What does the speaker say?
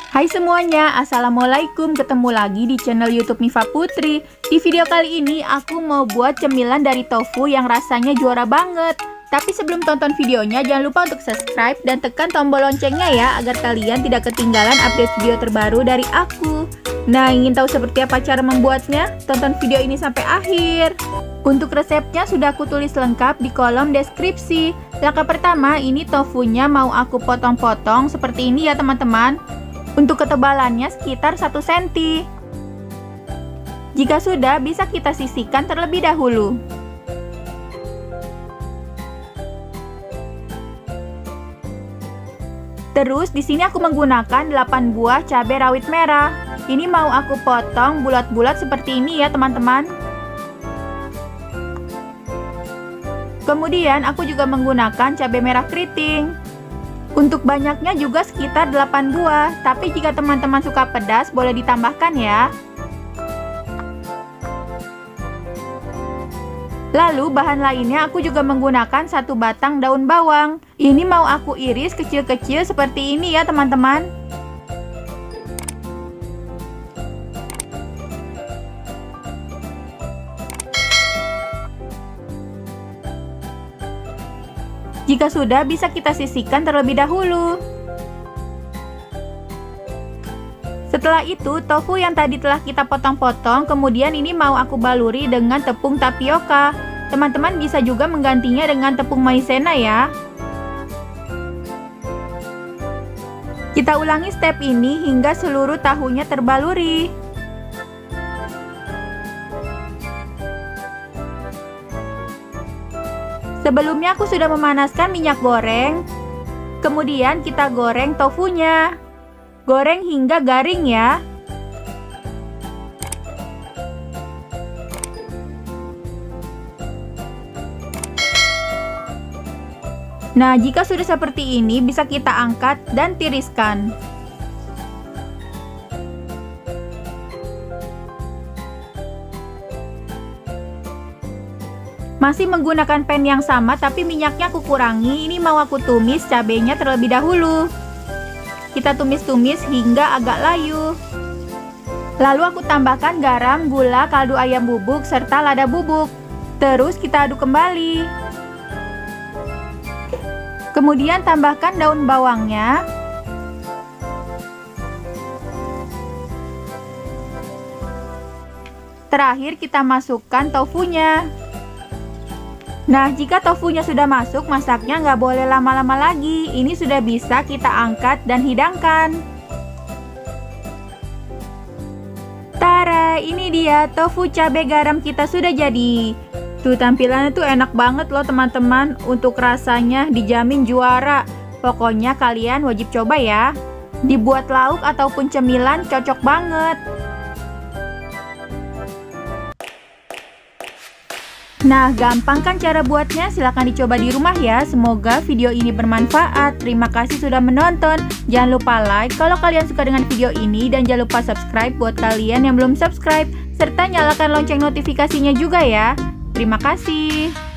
Hai semuanya, Assalamualaikum. Ketemu lagi di channel YouTube Mifa Putri. Di video kali ini aku mau buat cemilan dari tofu yang rasanya juara banget. Tapi sebelum tonton videonya, jangan lupa untuk subscribe dan tekan tombol loncengnya ya, agar kalian tidak ketinggalan update video terbaru dari aku. Nah, ingin tahu seperti apa cara membuatnya? Tonton video ini sampai akhir. Untuk resepnya sudah aku tulis lengkap di kolom deskripsi. Langkah pertama, ini tofunya mau aku potong-potong seperti ini ya teman-teman. Untuk ketebalannya sekitar 1 cm. Jika sudah, bisa kita sisihkan terlebih dahulu. Terus di sini aku menggunakan 8 buah cabai rawit merah. Ini mau aku potong bulat-bulat seperti ini ya teman-teman. Kemudian aku juga menggunakan cabai merah keriting. Untuk banyaknya juga sekitar 8 buah, tapi jika teman-teman suka pedas boleh ditambahkan ya. Lalu bahan lainnya aku juga menggunakan 1 batang daun bawang. Ini mau aku iris kecil-kecil seperti ini ya teman-teman. Jika sudah, bisa kita sisihkan terlebih dahulu. Setelah itu, tofu yang tadi telah kita potong-potong, kemudian ini mau aku baluri dengan tepung tapioka. Teman-teman bisa juga menggantinya dengan tepung maizena ya. Kita ulangi step ini hingga seluruh tahunya terbaluri. Sebelumnya aku sudah memanaskan minyak goreng. Kemudian kita goreng tofunya. Goreng hingga garing ya. Nah, jika sudah seperti ini bisa kita angkat dan tiriskan. Masih menggunakan pan yang sama tapi minyaknya aku kurangi. Ini mau aku tumis cabenya terlebih dahulu. Kita tumis-tumis hingga agak layu. Lalu aku tambahkan garam, gula, kaldu ayam bubuk, serta lada bubuk. Terus kita aduk kembali. Kemudian tambahkan daun bawangnya. Terakhir kita masukkan tofunya. Nah, jika tofunya sudah masuk, masaknya nggak boleh lama-lama lagi. Ini sudah bisa kita angkat dan hidangkan. Tara, ini dia tofu cabai garam kita sudah jadi. Tuh, tampilannya tuh enak banget loh teman-teman. Untuk rasanya dijamin juara. Pokoknya kalian wajib coba ya. Dibuat lauk ataupun cemilan cocok banget. Nah, gampang kan cara buatnya? Silahkan dicoba di rumah ya. Semoga video ini bermanfaat. Terima kasih sudah menonton. Jangan lupa like kalau kalian suka dengan video ini. Dan jangan lupa subscribe buat kalian yang belum subscribe. Serta nyalakan lonceng notifikasinya juga ya. Terima kasih.